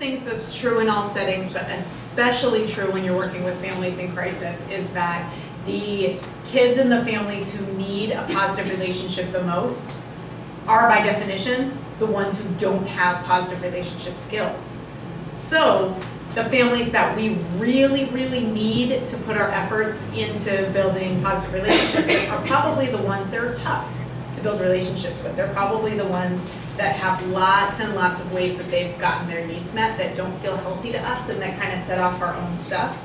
things that's true in all settings, but especially true when you're working with families in crisis, is that the kids in the families who need a positive relationship the most are, by definition, the ones who don't have positive relationship skills. So the families that we really, really need to put our efforts into building positive relationships with are probably the ones that are tough to build relationships with. They're probably the ones that have lots and lots of ways that they've gotten their needs met that don't feel healthy to us and that kind of set off our own stuff.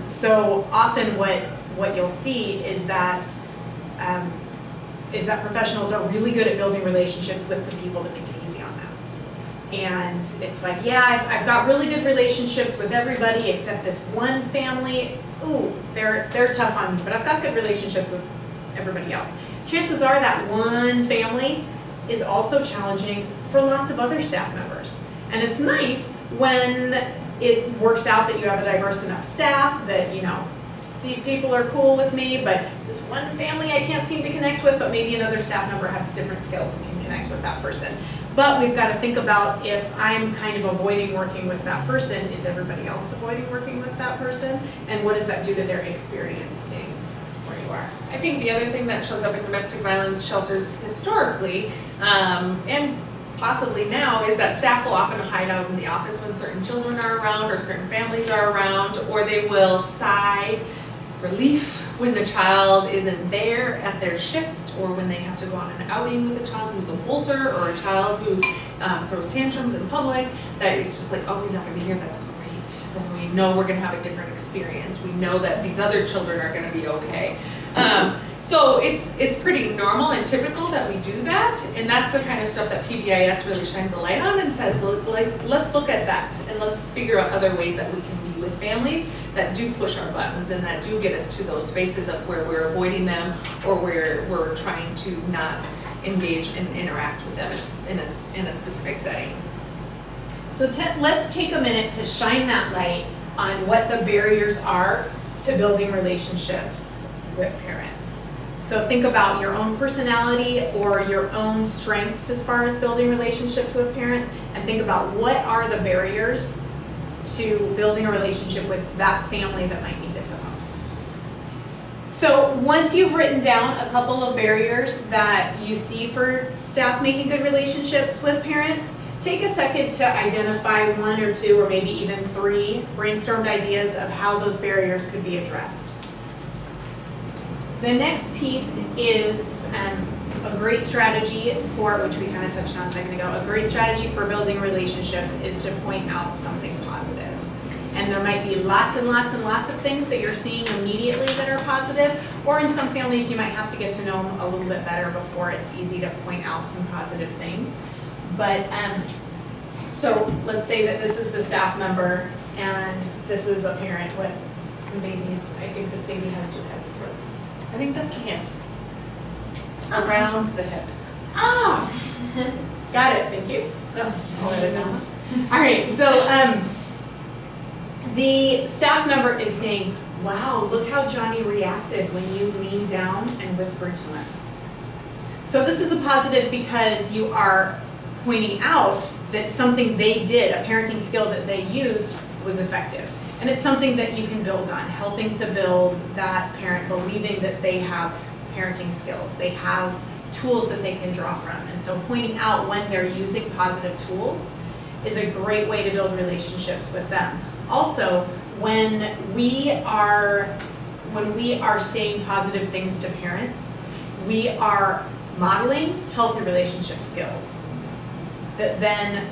So often what you'll see is that professionals are really good at building relationships with the people that make it easy on them. And it's like, yeah, I've got really good relationships with everybody except this one family. Ooh, they're tough on me, but I've got good relationships with everybody else. Chances are that one family is also challenging for lots of other staff members. And it's nice when it works out that you have a diverse enough staff that, you know, these people are cool with me, but this one family I can't seem to connect with, but maybe another staff member has different skills and can connect with that person. But we've got to think about, if I'm kind of avoiding working with that person, is everybody else avoiding working with that person? And what does that do to their experience staying where you are? I think the other thing that shows up in domestic violence shelters historically, and possibly now, is that staff will often hide out in the office when certain children are around or certain families are around, or they will sigh relief when the child isn't there at their shift, or when they have to go on an outing with a child who's a bolter, or a child who throws tantrums in public, that it's just like, oh, he's not going to be here, that's great. Then we know we're going to have a different experience. We know that these other children are going to be okay. So it's pretty normal and typical that we do that, and that's the kind of stuff that PBIS really shines a light on and says, let's look at that and let's figure out other ways that we can be with families that do push our buttons and that do get us to those spaces of where we're avoiding them, or where we're trying to not engage and interact with them in a specific setting. So let's take a minute to shine that light on what the barriers are to building relationships with parents. So think about your own personality or your own strengths as far as building relationships with parents, and think about what are the barriers to building a relationship with that family that might need it the most. So once you've written down a couple of barriers that you see for staff making good relationships with parents, take a second to identify one or two or maybe even three brainstormed ideas of how those barriers could be addressed. The next piece is a great strategy for, which we kind of touched on a second ago, a great strategy for building relationships is to point out something positive. And there might be lots and lots and lots of things that you're seeing immediately that are positive, or in some families you might have to get to know them a little bit better before it's easy to point out some positive things. But so let's say that this is the staff member and this is a parent with some babies. I think this baby has 2 heads. I think that's the hand. Around the hip. Ah! Got it, thank you. I'll let it go. All right, so the staff member is saying, wow, look how Johnny reacted when you leaned down and whispered to him. So this is a positive because you are pointing out that something they did, a parenting skill that they used, was effective. And it's something that you can build on, helping to build that parent believing that they have parenting skills. They have tools that they can draw from. And so pointing out when they're using positive tools is a great way to build relationships with them. Also, when we are saying positive things to parents, we are modeling healthy relationship skills that then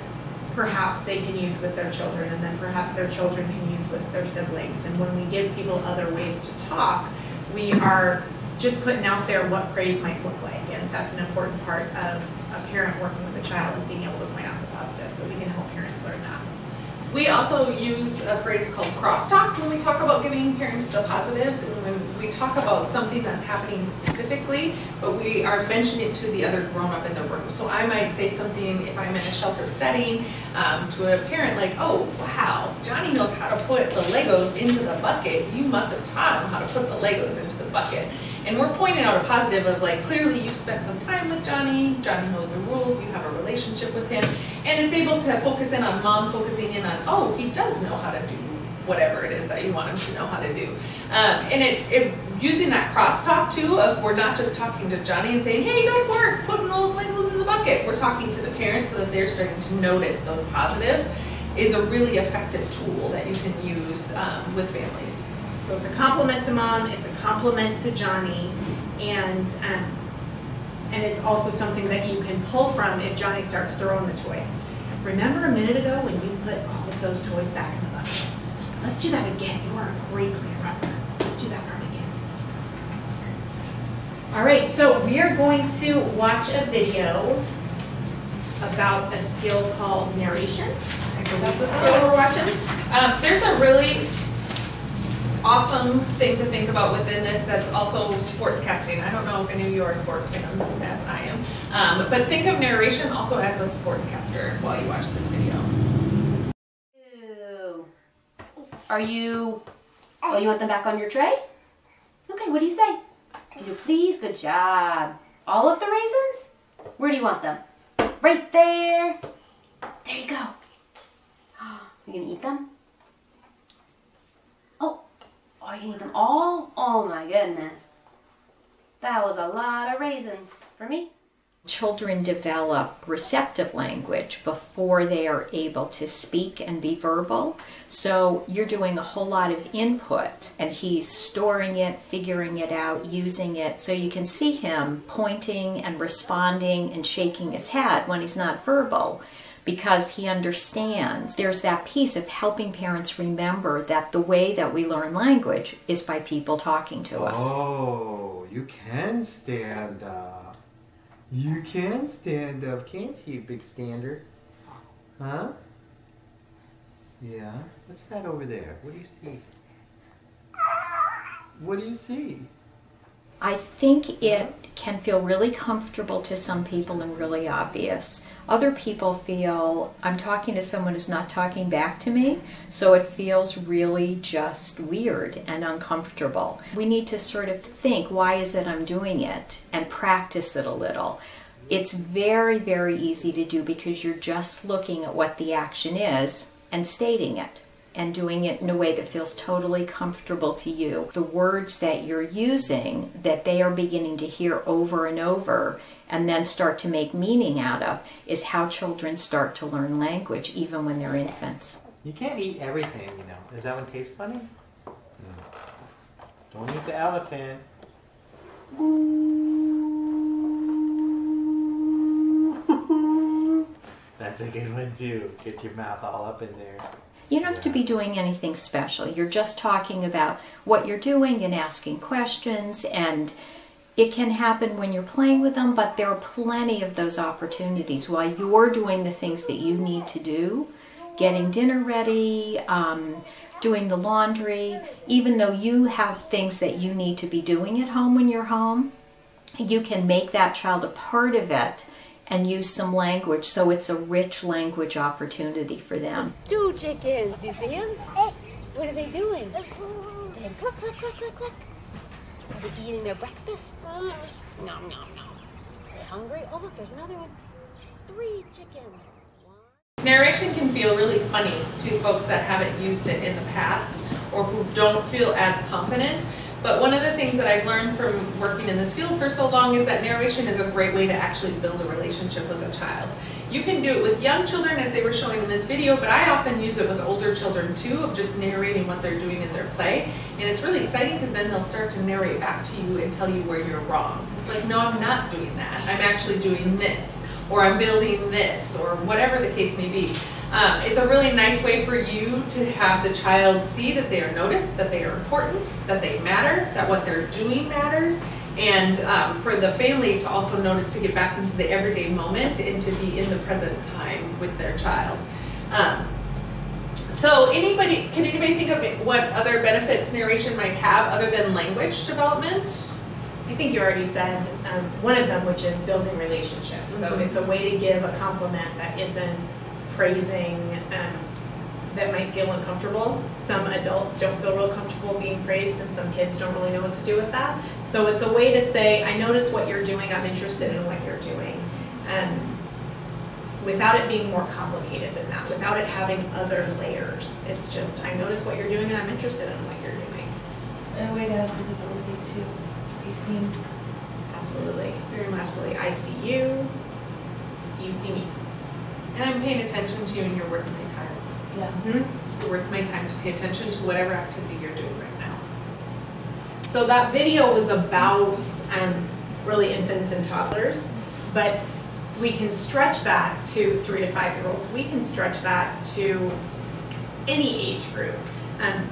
perhaps they can use with their children, and then perhaps their children can use with their siblings. And when we give people other ways to talk, we are just putting out there what praise might look like. And that's an important part of a parent working with a child, is being able to point out the positive, so we can help parents learn that. We also use a phrase called crosstalk when we talk about giving parents the positives, and when we talk about something that's happening specifically, but we are mentioning it to the other grown-up in the room. So I might say something, if I'm in a shelter setting, to a parent like, oh, wow, Johnny knows how to put the Legos into the bucket. You must have taught him how to put the Legos into the bucket. And we're pointing out a positive of like, clearly you've spent some time with Johnny, Johnny knows the rules, you have a relationship with him, and it's able to focus in on mom focusing in on, oh, he does know how to do whatever it is that you want him to know how to do. And it using that crosstalk too, of we're not just talking to Johnny and saying, hey, good work, putting those Legos in the bucket. We're talking to the parents so that they're starting to notice those positives, is a really effective tool that you can use with families. So it's a compliment to mom, it's a compliment to Johnny, and it's also something that you can pull from if Johnny starts throwing the toys. Remember a minute ago when you put all of those toys back in the bucket? Let's do that again. You are a great cleanup. Let's do that part again. All right, so we are going to watch a video about a skill called narration. Is that the skill we're watching? There's a really awesome thing to think about within this that's also sportscasting. I don't know if any of you are sports fans, as I am, but think of narration also as a sportscaster while you watch this video. Are you, oh, you want them back on your tray? Okay, what do you say? Can you please? Good job. All of the raisins? Where do you want them? Right there. There you go. You gonna eat them? Oh, are you gonna eat them all? Oh my goodness. That was a lot of raisins. For me? Children develop receptive language before they are able to speak and be verbal. So you're doing a whole lot of input and he's storing it, figuring it out, using it. So you can see him pointing and responding and shaking his head when he's not verbal because he understands. There's that piece of helping parents remember that the way that we learn language is by people talking to us. Oh, you can stand up. You can stand up, can't you, big stander? Huh? Yeah? What's that over there? What do you see? What do you see? I think it can feel really comfortable to some people and really obvious. Other people feel, I'm talking to someone who's not talking back to me, so it feels really just weird and uncomfortable. We need to sort of think, why is it I'm doing it? And practice it a little. It's very, very easy to do because you're just looking at what the action is and stating it and doing it in a way that feels totally comfortable to you. The words that you're using, that they are beginning to hear over and over and then start to make meaning out of, is how children start to learn language even when they're infants. You can't eat everything, you know. Does that one taste funny? No. Don't eat the elephant. That's a good one too. Get your mouth all up in there. You don't have to be doing anything special. You're just talking about what you're doing and asking questions, and it can happen when you're playing with them, but there are plenty of those opportunities while you're doing the things that you need to do, getting dinner ready, doing the laundry. Even though you have things that you need to be doing at home when you're home, you can make that child a part of it and use some language so it's a rich language opportunity for them. 2 chickens, you see them? What are they doing? They're cluck, cluck, cluck, cluck, cluck. Are they eating their breakfast? Nom, nom, nom. They're hungry? Oh look, there's another one. 3 chickens. Narration can feel really funny to folks that haven't used it in the past or who don't feel as confident. But one of the things that I've learned from working in this field for so long is that narration is a great way to actually build a relationship with a child. You can do it with young children, as they were showing in this video, but I often use it with older children too, of just narrating what they're doing in their play. And it's really exciting because then they'll start to narrate back to you and tell you where you're wrong. It's like, no, I'm not doing that. I'm actually doing this, or I'm building this, or whatever the case may be. It's a really nice way for you to have the child see that they are noticed, that they are important, that they matter, that what they're doing matters, and for the family to also notice to get back into the everyday moment and to be in the present time with their child. So can anybody think of what other benefits narration might have other than language development? I think you already said one of them, which is building relationships. So it's a way to give a compliment that isn't praising that might feel uncomfortable. Some adults don't feel real comfortable being praised, and some kids don't really know what to do with that. So it's a way to say, I notice what you're doing, I'm interested in what you're doing. Without it being more complicated than that, without it having other layers. It's just, I notice what you're doing and I'm interested in what you're doing. A way to have visibility too, be seen. Absolutely, very much. Absolutely, I see you, you see me. And I'm paying attention to you and you're worth my time. Yeah. You're worth my time to pay attention to whatever activity you're doing right now. So that video was about really infants and toddlers, but we can stretch that to 3 to 5 year olds. We can stretch that to any age group.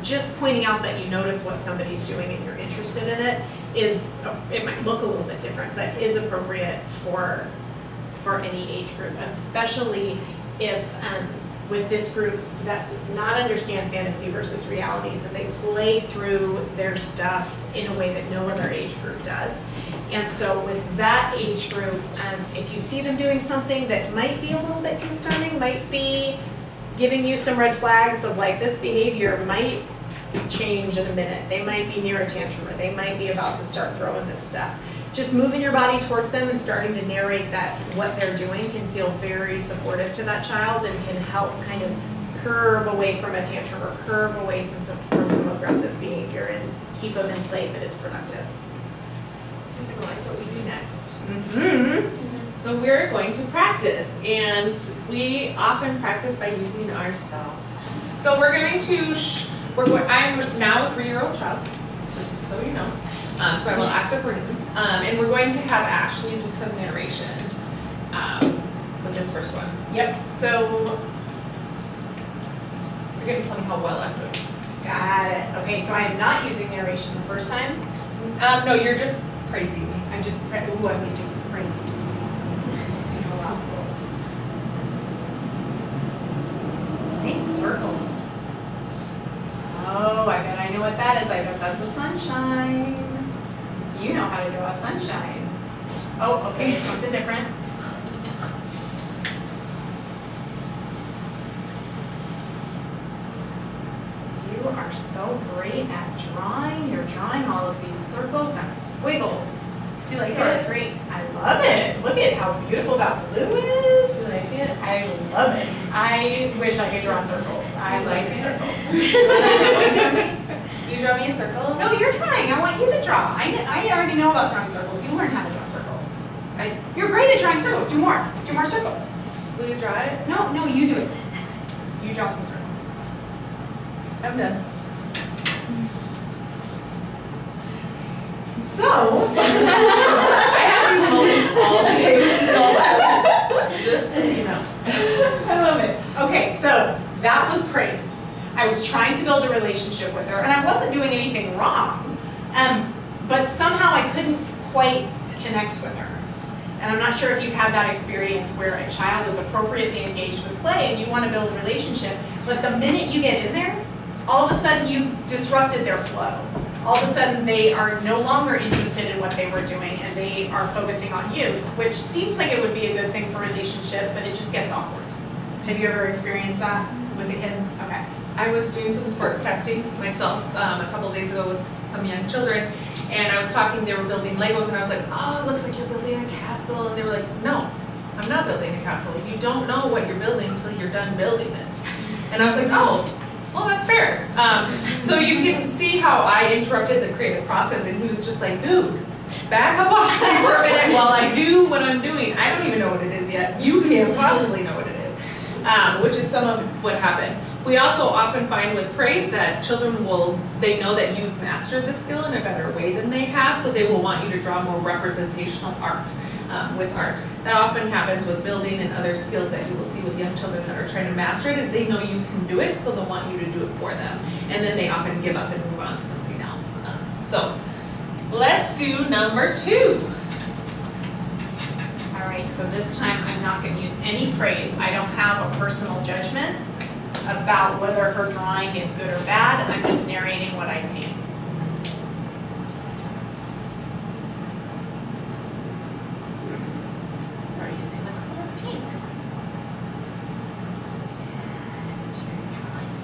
Just pointing out that you notice what somebody's doing and you're interested in it is, it might look a little bit different, but is appropriate for any age group, especially if with this group that does not understand fantasy versus reality, so they play through their stuff in a way that no other age group does. And so with that age group, if you see them doing something that might be a little bit concerning, might be giving you some red flags of like, this behavior might change in a minute. They might be near a tantrum, or they might be about to start throwing this stuff. Just moving your body towards them and starting to narrate that what they're doing can feel very supportive to that child and can help kind of curve away from a tantrum or curve away from some aggressive behavior and keep them in play that is productive. I like what we do next. So we're going to practice, and we often practice by using ourselves. So we're going to, I'm now a 3-year-old child, just so you know. So I will act accordingly. And we're going to have Ashley do some narration with this first one. Yep, so you're going to tell me how well I'm doing. got it. Okay, so I am not using narration the first time. No, you're just praising me. I'm just, I'm using praise. Let's see how loud it goes. Nice circle. Oh, I bet I know what that is. I bet that's a sunshine. You know how to draw sunshine. Oh, okay, it's something different. You are so great at drawing. You're drawing all of these circles and squiggles. Do you like You're it? great. I love it. Look at how beautiful that blue is. Do you like it? I love it. I wish I could draw circles. I like circles. You draw me a circle? No, you're trying. I want you to draw. I already know about drawing circles. You learn how to draw circles. You're great at drawing circles. Do more. Do more circles. Will you draw it? No, you do it. You draw some circles. I'm done. So, I have these moments all day. So just so you know. I love it. Okay, so that was praise. I was trying to build a relationship with her, and I wasn't doing anything wrong, but somehow I couldn't quite connect with her. And I'm not sure if you've had that experience where a child is appropriately engaged with play and you want to build a relationship, but the minute you get in there, all of a sudden you disrupted their flow. All of a sudden they are no longer interested in what they were doing and they are focusing on you, which seems like it would be a good thing for a relationship, but it just gets awkward. Have you ever experienced that with a kid? Okay. I was doing some sports casting myself a couple days ago with some young children, and I was talking, they were building Legos, and I was like, oh, it looks like you're building a castle, and they were like, no, I'm not building a castle. You don't know what you're building until you're done building it. And I was like, oh, well, that's fair. So you can see how I interrupted the creative process, and he was just like, dude, back up off me for a minute while I do what I'm doing. I don't even know what it is yet. You can't possibly know what it is, which is some of what happened. We also often find with praise that children they know that you've mastered the skill in a better way than they have, so they will want you to draw more representational art with art. That often happens with building and other skills that you will see with young children that are trying to master it, is they know you can do it, so they'll want you to do it for them. And then they often give up and move on to something else. So let's do number 2. All right, so this time I'm not going to use any praise. I don't have a personal judgment about whether her drawing is good or bad. I'm just narrating what I see. We're using the color pink. And you're drawing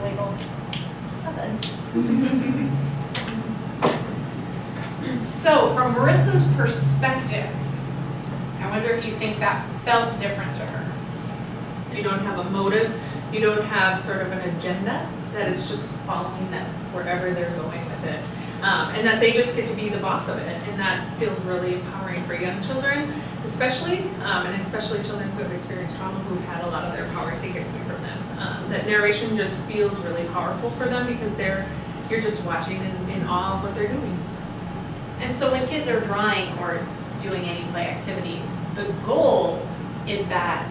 Label. Nothing. So from Marisa's perspective, I wonder if you think that felt different to her. You don't have a motive, you don't have sort of an agenda, that it's just following them wherever they're going with it. And that they just get to be the boss of it, and that feels really empowering for young children, especially, and especially children who have experienced trauma, who've had a lot of their power taken away from them. That narration just feels really powerful for them because you're just watching in awe of what they're doing. And so when kids are drawing or doing any play activity, the goal is that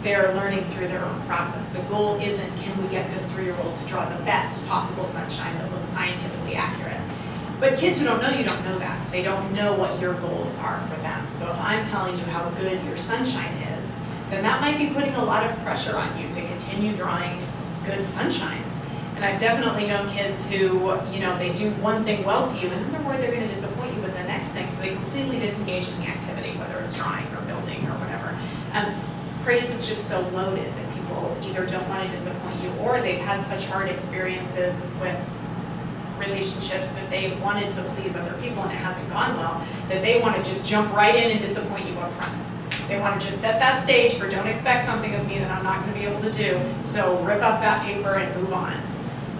they're learning through their own process. The goal isn't, can we get this 3-year-old to draw the best possible sunshine that looks scientifically accurate? But kids who don't know you don't know that. They don't know what your goals are for them. So if I'm telling you how good your sunshine is, then that might be putting a lot of pressure on you to continue drawing good sunshines. And I've definitely known kids who, they do one thing well to you and then they're worried they're going to disappoint you with the next thing, so they completely disengage in the activity, whether it's drawing or building or whatever. Praise is just so loaded that people either don't want to disappoint you or they've had such hard experiences with relationships that they wanted to please other people and it hasn't gone well, that they want to just jump right in and disappoint you up front. They want to just set that stage for don't expect something of me that I'm not going to be able to do, so rip up that paper and move on.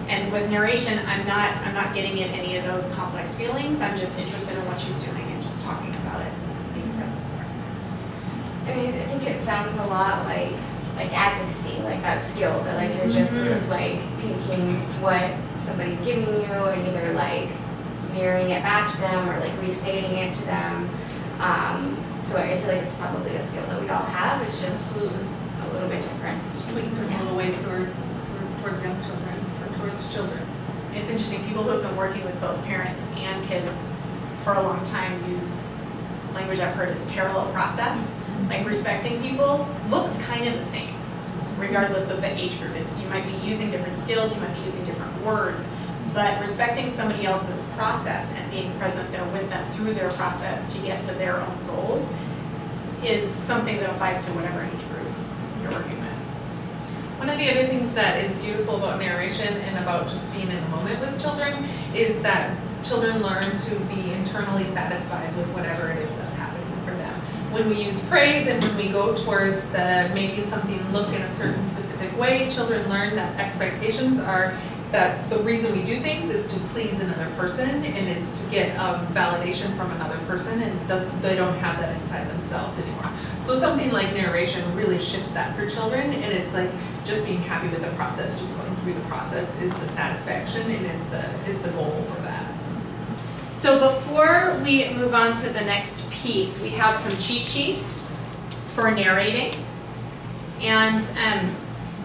And with narration, I'm not getting at any of those complex feelings. I'm just interested in what she's doing and just talking about it, being present for her. I mean, I think it sounds a lot like advocacy, like that skill that like you're just sort of like taking what somebody's giving you and either like mirroring it back to them or like restating it to them. So I feel like it's probably a skill that we all have. It's just a little bit different. It's tweaked a little way towards young children or towards children. It's interesting. People who have been working with both parents and kids for a long time use language I've heard as parallel process. Like respecting people looks kind of the same, regardless of the age group. You might be using different skills, you might be using different words, but respecting somebody else's process and being present there with them through their process to get to their own goals is something that applies to whatever age group you're working with. One of the other things that is beautiful about narration and about just being in the moment with children is that children learn to be internally satisfied with whatever it is that's happening for them. When we use praise and when we go towards making something look in a certain specific way, children learn that expectations are that the reason we do things is to please another person and it's to get validation from another person, and they don't have that inside themselves anymore. So something like narration really shifts that for children, and it's like just being happy with the process, just going through the process is the satisfaction and is the goal for that. So before we move on to the next piece, we have some cheat sheets for narrating, and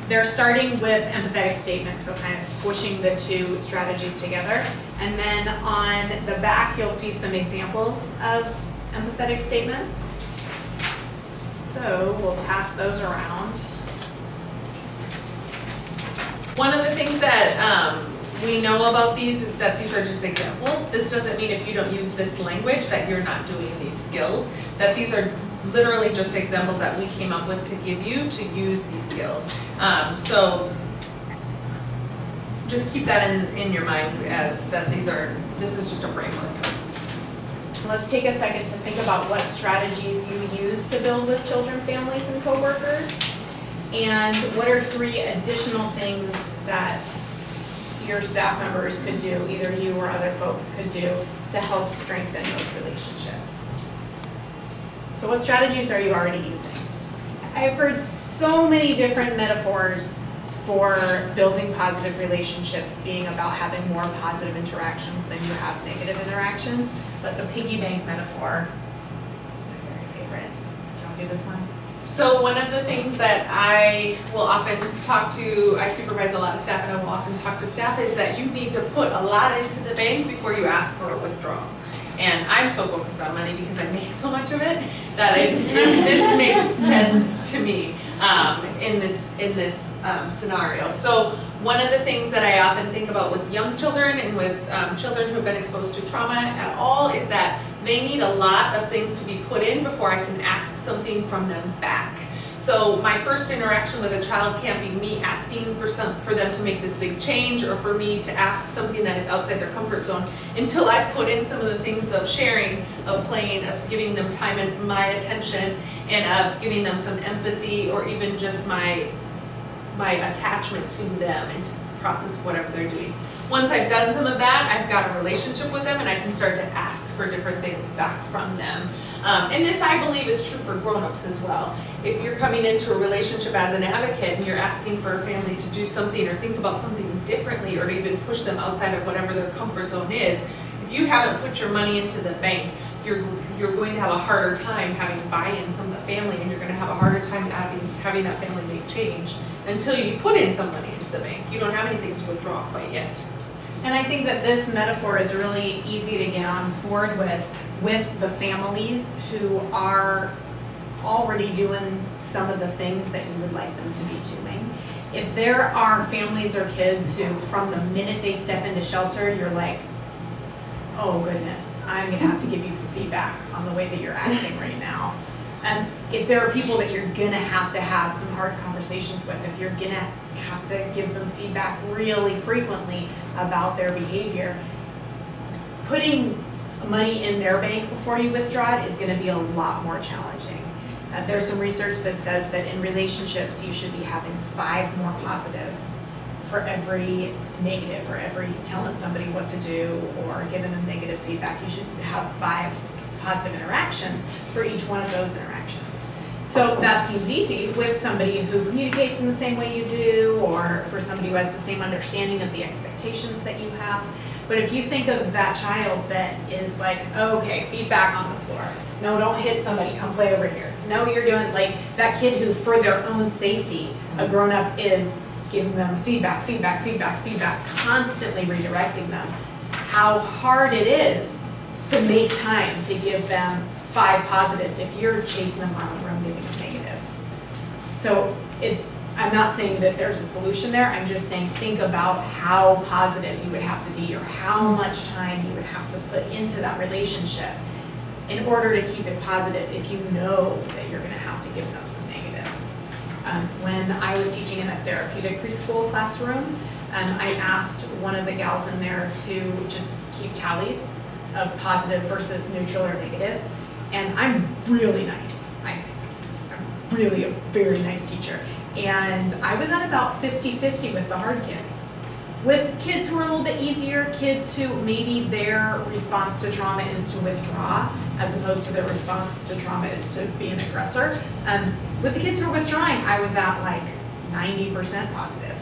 they're starting with empathetic statements, so kind of squishing the two strategies together. And then on the back, you'll see some examples of empathetic statements. So we'll pass those around. One of the things that we know about these is that these are just examples. This doesn't mean if you don't use this language that you're not doing these skills, that these are literally just examples that we came up with to give you to use these skills. So just keep that in your mind as that this is just a framework. Let's take a second to think about what strategies you use to build with children, families, and coworkers, and what are 3 additional things that your staff members could do, either you or other folks could do, to help strengthen those relationships. So what strategies are you already using? I've heard so many different metaphors for building positive relationships being about having more positive interactions than you have negative interactions, but the piggy bank metaphor is my very favorite. Do you want to do this one? So one of the things that I will often I supervise a lot of staff and I will often talk to staff, is that you need to put a lot into the bank before you ask for a withdrawal. And I'm so focused on money because I make so much of it that this makes sense to me in this scenario. So one of the things that I often think about with young children and with children who have been exposed to trauma at all is that they need a lot of things to be put in before I can ask something from them back. So my first interaction with a child can't be me asking for them to make this big change, or for me to ask something that is outside their comfort zone, until I put in some of the things of sharing, of playing, of giving them time and my attention, and of giving them some empathy, or even just my attachment to them and to the process of whatever they're doing. Once I've done some of that, I've got a relationship with them, and I can start to ask for different things back from them. And this, I believe, is true for grown-ups as well. If you're coming into a relationship as an advocate and you're asking for a family to do something or think about something differently, or to even push them outside of whatever their comfort zone is, if you haven't put your money into the bank, you're going to have a harder time having buy-in from the family, and you're going to have a harder time having that family make change until you put in some money into the bank. You don't have anything to withdraw quite yet. And I think that this metaphor is really easy to get on board with the families who are already doing some of the things that you would like them to be doing. If there are families or kids who, from the minute they step into shelter, you're like, oh goodness, I'm gonna have to give you some feedback on the way that you're acting right now. And if there are people that you're gonna have some hard conversations with, if you're gonna have to give them feedback really frequently about their behavior, putting money in their bank before you withdraw it is gonna be a lot more challenging. There's some research that says that in relationships, you should be having 5 more positives for every negative, or every telling somebody what to do or giving them negative feedback. You should have 5 positive interactions for each one of those interactions. So that seems easy with somebody who communicates in the same way you do, or for somebody who has the same understanding of the expectations that you have. But if you think of that child that is like, okay, feedback on the floor. No, don't hit somebody, come play over here. No, you're doing, like that kid who, for their own safety, a grown-up is giving them feedback, constantly redirecting them. How hard it is to make time to give them 5 positives if you're chasing them around the room giving them negatives. So I'm not saying that there's a solution there, I'm just saying think about how positive you would have to be, or how much time you would have to put into that relationship in order to keep it positive if you know that you're gonna have to give them some negatives. When I was teaching in a therapeutic preschool classroom, I asked one of the gals in there to just keep tallies of positive versus neutral or negative. And I'm really nice, I think. I'm really a very nice teacher. And I was at about 50-50 with the hard kids. With kids who are a little bit easier, kids who maybe their response to trauma is to withdraw, as opposed to their response to trauma is to be an aggressor. With the kids who are withdrawing, I was at like 90% positive.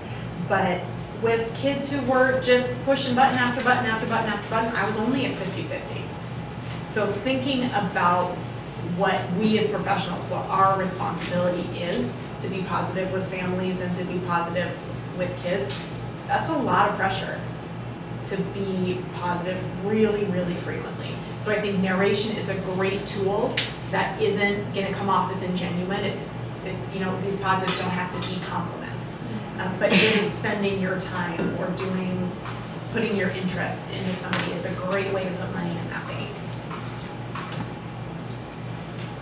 But with kids who were just pushing button after button after button after button, I was only at 50-50. So thinking about what we as professionals, what our responsibility is to be positive with families and to be positive with kids, that's a lot of pressure to be positive really, really frequently. So I think narration is a great tool that isn't gonna come off as ingenuine. These positives don't have to be compliments, but just spending your time or putting your interest into somebody is a great way to put money in that bank.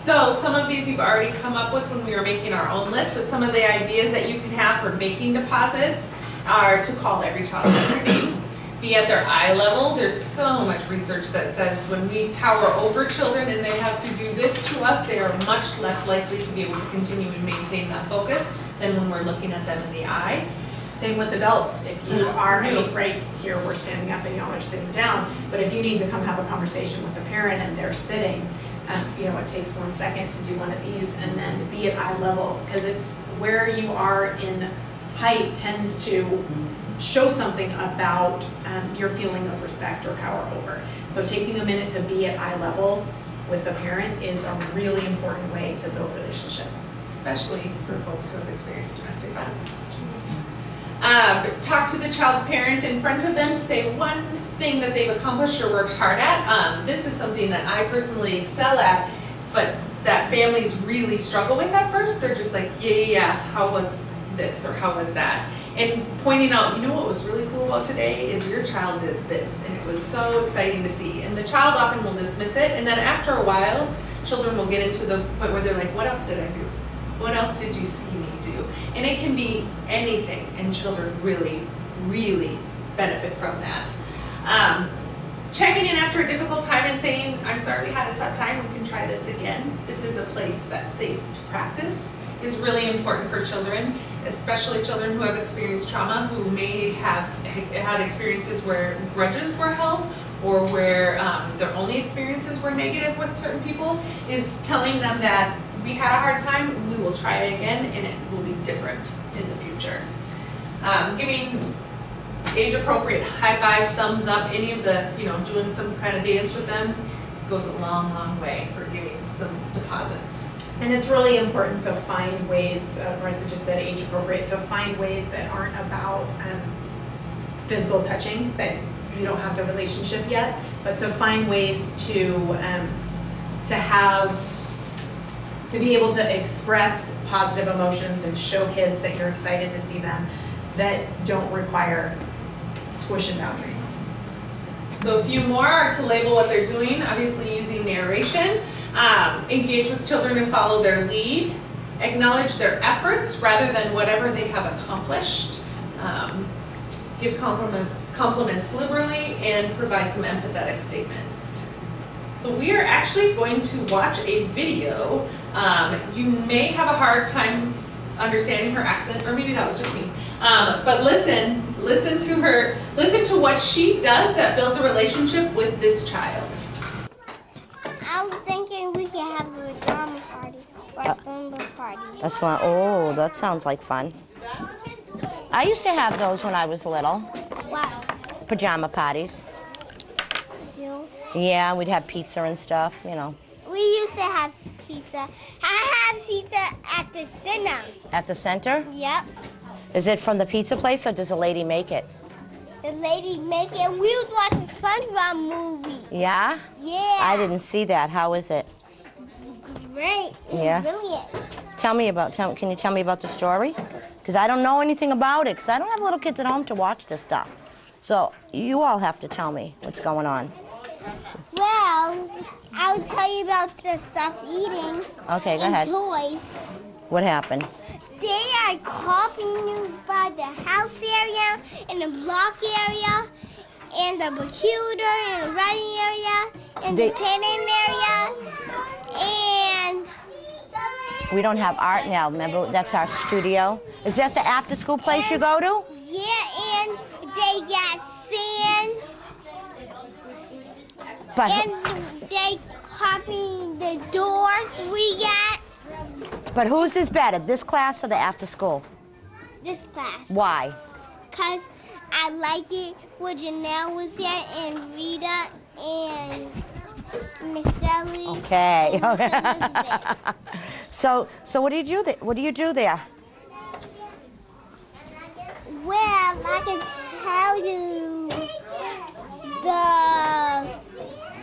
So some of these you've already come up with when we were making our own list, but some of the ideas that you can have for making deposits are to call every child by their name. Be at their eye level. There's so much research that says when we tower over children and they have to do this to us, they are much less likely to be able to continue and maintain that focus than when we're looking at them in the eye. Same with adults. If you are, right here we're standing up and y'all are sitting down, but if you need to come have a conversation with a parent and they're sitting, it takes 1 second to do one of these and then be at eye level, because it's where you are in height tends to show something about your feeling of respect or power over. So taking a minute to be at eye level with the parent is a really important way to build relationship. Especially for folks who have experienced domestic violence. Talk to the child's parent in front of them to say one thing that they've accomplished or worked hard at. This is something that I personally excel at, but that families really struggle with at first. They're just like, yeah, how was this or how was that? And pointing out, what was really cool about today is your child did this, and it was so exciting to see. And the child often will dismiss it, and then after a while, children will get into the point where they're like, what else did I do? What else did you see me do? And it can be anything, and children really, really benefit from that. Checking in after a difficult time and saying, I'm sorry we had a tough time, we can try this again. This is a place that's safe to practice is really important for children, especially children who have experienced trauma, who may have had experiences where grudges were held or where their only experiences were negative with certain people, is telling them that we had a hard time, we will try it again, and it will be different in the future. Giving age-appropriate high fives, thumbs up, any of the, doing some kind of dance with them goes a long, long way for giving some deposits. And it's really important to find ways, Marisa just said age appropriate, to find ways that aren't about physical touching, that you don't have the relationship yet, but to find ways to be able to express positive emotions and show kids that you're excited to see them, that don't require squishing boundaries. So a few more are to label what they're doing, obviously using narration. Engage with children and follow their lead. Acknowledge their efforts rather than whatever they have accomplished. Give compliments liberally and provide some empathetic statements. So we are actually going to watch a video. You may have a hard time understanding her accent, or maybe that was just me. But listen to what she does that builds a relationship with this child. I was thinking we could have a drama party or a slumber party. Oh, that sounds like fun. I used to have those when I was little. What? Pajama parties. You? Yeah, we'd have pizza and stuff, We used to have pizza. I had pizza at the center. At the center? Yep. Is it from the pizza place or does the lady make it? The lady make it. We was watching SpongeBob movie. Yeah? Yeah. I didn't see that. How is it? Great. It's Yeah. brilliant. Can you tell me about the story? Because I don't know anything about it, because I don't have little kids at home to watch this stuff. So you all have to tell me what's going on. Well, I'll tell you about the stuff eating. Okay, go and ahead. Toys. What happened? They are copying you by the house area and the block area and the computer and the writing area and the penning area and... We don't have art now, remember? That's our studio. Is that the after-school place you go to? Yeah, and they got sand But, and they copy the doors we got. but whose is better, this class or the after-school? This class. Why? Because I like it when Janelle was there and Rita and Miss Ellie. Okay. And Miss Elizabeth. So what do you do there? What do you do there? Well, I can tell you the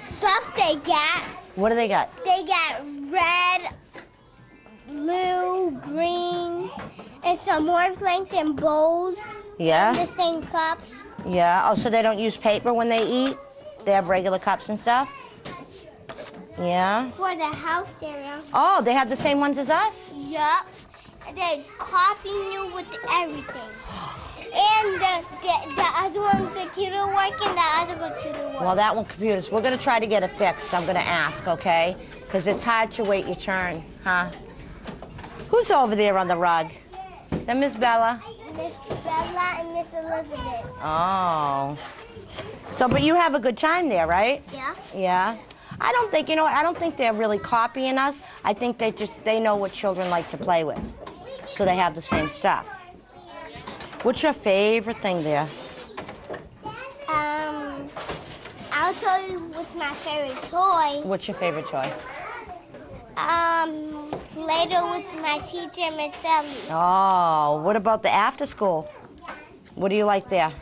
stuff they got. What do they got? They got red, blue, green, and some more planks and bowls. Yeah? And the same cups. Yeah. Oh, so they don't use paper when they eat? They have regular cups and stuff? Yeah. For the house area. Oh, they have the same ones as us? Yup. They copying you with everything. And the other one computer work and the other computer work. Well, that one computers. We're going to try to get it fixed. I'm going to ask, okay? Because it's hard to wait your turn, huh? Who's over there on the rug? That Miss Bella? Miss Bella and Miss Elizabeth. Oh. So, but you have a good time there, right? Yeah. Yeah. I don't think, I don't think they're really copying us. I think they know what children like to play with. So they have the same stuff. What's your favorite thing there? I'll tell you what's my favorite toy. What's your favorite toy? Play-Doh with my teacher, Miss Ellie. Oh, what about the after school? What do you like there?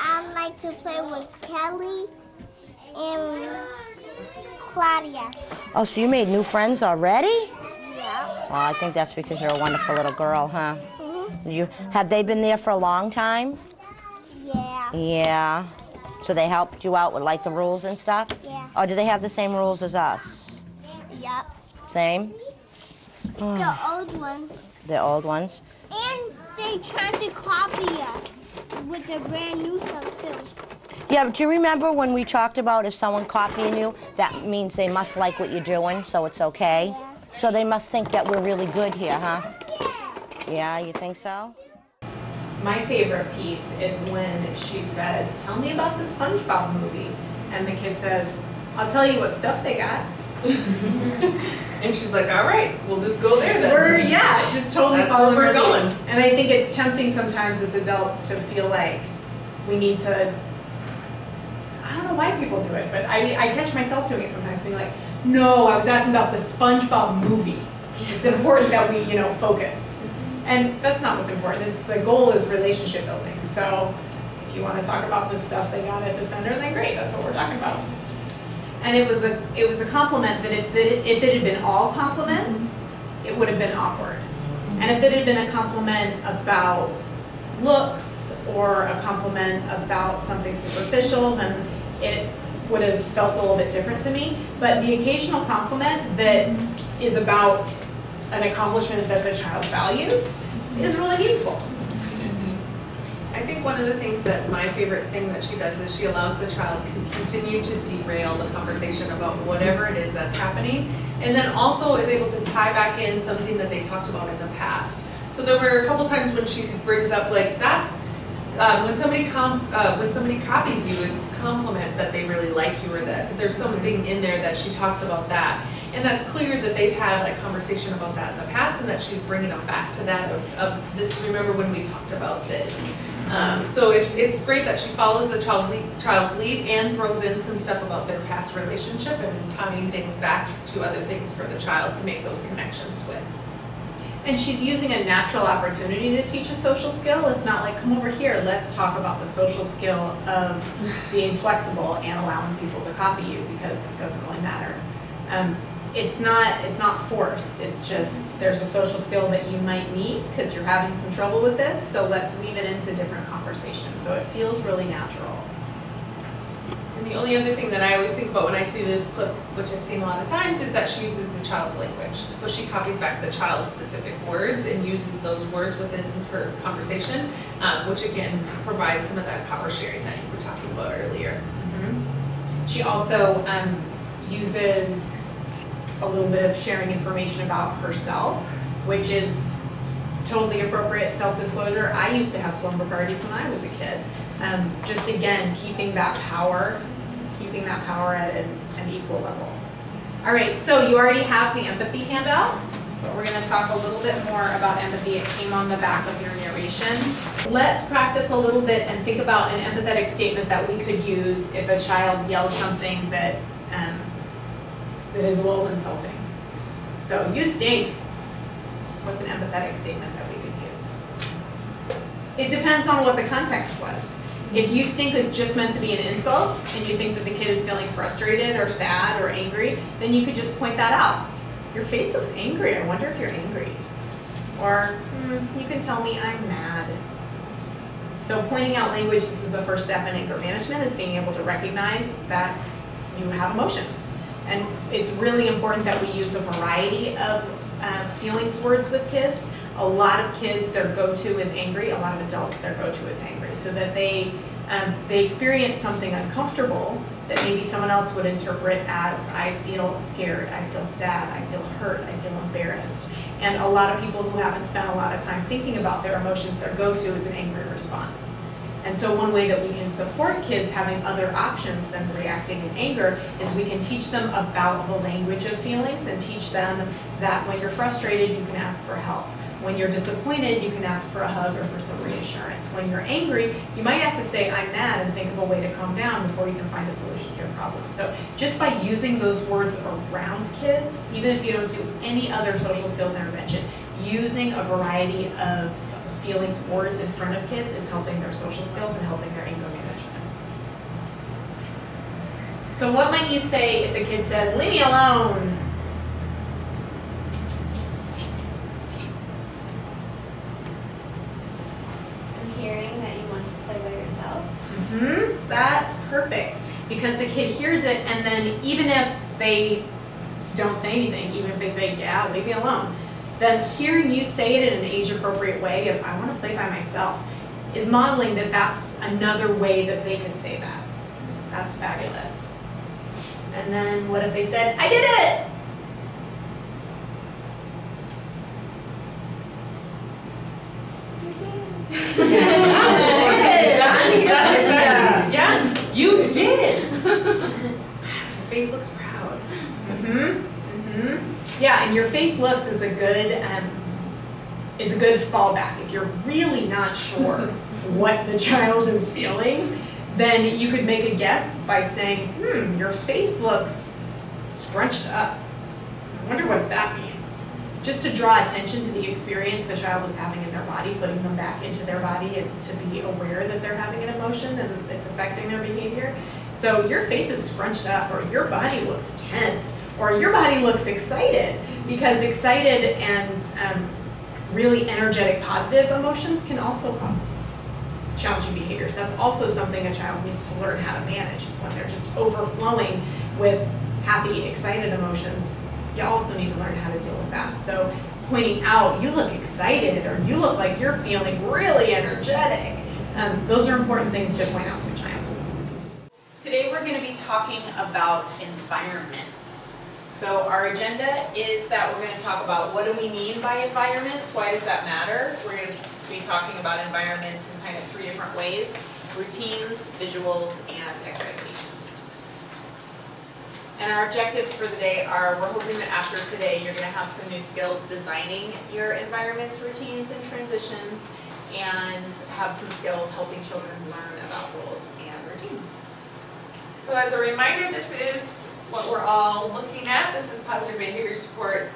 I like to play with Kelly and Claudia. Oh, so you made new friends already? Yeah. Well, I think that's because you're a wonderful little girl, huh? Mm-hmm. Have they been there for a long time? Yeah. Yeah. So they helped you out with like the rules and stuff? Yeah. Or do they have the same rules as us? Yup. Same? The old ones. The old ones? And they try to copy us with the brand new stuff too. Yeah, but do you remember when we talked about if someone copying you, that means they must like what you're doing, so it's okay? Yeah. So they must think that we're really good here, huh? Yeah, you think so? My favorite piece is when she says, "Tell me about the SpongeBob movie." And the kid says, "I'll tell you what stuff they got." And she's like, all right, we'll just go there then. Just totally That's follow where we're her lead. going. And I think it's tempting sometimes as adults to feel like we need to, I don't know why people do it, but I catch myself doing it sometimes, being like, no, I was asking about the SpongeBob movie. It's important that we, focus. And that's not what's important. The goal is relationship building. So if you want to talk about the stuff they got at the center, then great, that's what we're talking about. And it was a compliment that if it had been all compliments, it would have been awkward. And if it had been a compliment about looks or a compliment about something superficial, then it would have felt a little bit different to me. But the occasional compliment that is about an accomplishment that the child values is really meaningful. I think one of the things that my favorite thing that she does is she allows the child to continue to derail the conversation about whatever it is that's happening, and then also is able to tie back in something that they talked about in the past. So there were a couple times when she brings up that's when somebody copies you, it's a compliment that they really like you, or that there's something in there that she talks about that. And that's clear that they've had a conversation about that in the past, and that she's bringing them back to that of this, remember when we talked about this. So it's great that she follows the child's lead and throws in some stuff about their past relationship and tying things back to other things for the child to make those connections with. And she's using a natural opportunity to teach a social skill. It's not like, come over here, let's talk about the social skill of being flexible and allowing people to copy you, because it doesn't really matter. It's not forced. It's just there's a social skill that you might need because you're having some trouble with this, so let's weave it into different conversations. So it feels really natural. And the only other thing that I always think about when I see this clip, which I've seen a lot of times, is that she uses the child's language. So she copies back the child's specific words and uses those words within her conversation, which again provides some of that power sharing that you were talking about earlier. Mm-hmm. She also uses a little bit of sharing information about herself, which is totally appropriate self-disclosure. I used to have slumber parties when I was a kid. Just again, keeping that power at an equal level. All right, so you already have the empathy handout, but we're going to talk a little bit more about empathy. It came on the back of your narration. Let's practice a little bit and think about an empathetic statement that we could use if a child yells something that is a little insulting. So, you stink. What's an empathetic statement that we could use? It depends on what the context was. If you stink is just meant to be an insult, and you think that the kid is feeling frustrated or sad or angry, then you could just point that out. Your face looks angry. I wonder if you're angry. Or, you can tell me I'm mad. So pointing out language, this is the first step in anger management, is being able to recognize that you have emotions. And it's really important that we use a variety of feelings words with kids. A lot of kids, their go-to is angry. A lot of adults, their go-to is angry. So that they experience something uncomfortable that maybe someone else would interpret as, I feel scared, I feel sad, I feel hurt, I feel embarrassed. And a lot of people who haven't spent a lot of time thinking about their emotions, their go-to is an angry response. And so one way that we can support kids having other options than reacting in anger is we can teach them about the language of feelings and teach them that when you're frustrated, you can ask for help. When you're disappointed, you can ask for a hug or for some reassurance. When you're angry, you might have to say, I'm mad, and think of a way to calm down before you can find a solution to your problem. So just by using those words around kids, even if you don't do any other social skills intervention, using a variety of feelings words in front of kids is helping their social skills and helping their anger management. So what might you say if a kid said, leave me alone? Hearing that you want to play by yourself. That's perfect, because the kid hears it, and then even if they don't say anything, even if if they say, yeah, leave me alone, then hearing you say it in an age-appropriate way, if I want to play by myself, is modeling that that's another way that they could say that. That's fabulous. And then what if they said, I did it? That's exactly, yeah, you did. Your face looks proud. Yeah, and your face looks is a good fallback. If you're really not sure what the child is feeling, then you could make a guess by saying, your face looks scrunched up. I wonder what that means. Just to draw attention to the experience the child is having in their body, putting them back into their body, and to be aware that they're having an emotion and it's affecting their behavior. So your face is scrunched up, or your body looks tense, or your body looks excited, because excited and really energetic, positive emotions can also cause challenging behaviors. That's also something a child needs to learn how to manage, is when they're just overflowing with happy, excited emotions. You also need to learn how to deal with that. So pointing out, you look excited, or you look like you're feeling really energetic, those are important things to point out to a child. Today we're going to be talking about environments. So our agenda is that we're going to talk about what do we mean by environments, why does that matter. We're going to be talking about environments in kind of 3 different ways: routines, visuals, and expectations. And our objectives for the day are, we're hoping that after today you're going to have some new skills designing your environments, routines, and transitions, and have some skills helping children learn about rules and routines. So as a reminder, this is what we're all looking at. This is positive behavior support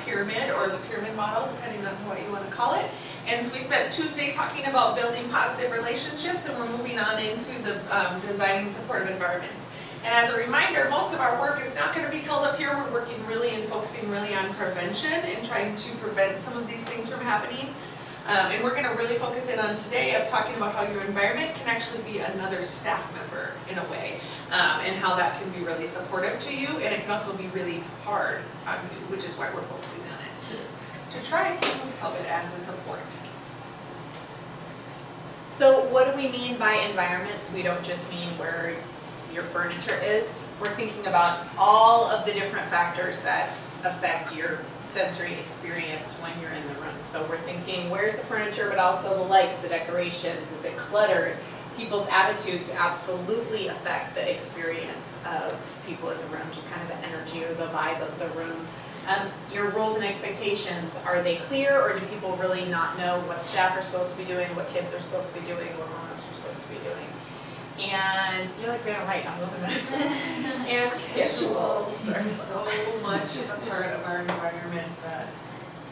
pyramid, or the pyramid model, depending on what you want to call it. And so we spent Tuesday talking about building positive relationships, and we're moving on into the designing supportive environments. And as a reminder, most of our work is not going to be held up here. We're working really and focusing really on prevention and trying to prevent some of these things from happening. And we're going to really focus in on today of talking about how your environment can actually be another staff member in a way, and how that can be really supportive to you, and it can also be really hard on you, which is why we're focusing on it, to try to help it as a support. So what do we mean by environments? We don't just mean where your furniture is. We're thinking about all of the different factors that affect your sensory experience when you're in the room. So we're thinking, where's the furniture, but also the lights, the decorations, is it cluttered? People's attitudes absolutely affect the experience of people in the room, just kind of the energy or the vibe of the room. Your rules and expectations, are they clear, or do people really not know what staff are supposed to be doing, what kids are supposed to be doing, what grown-ups are supposed to be doing? And you're like, Vanna White, I'm loving this. And schedules are so much a part of our environment that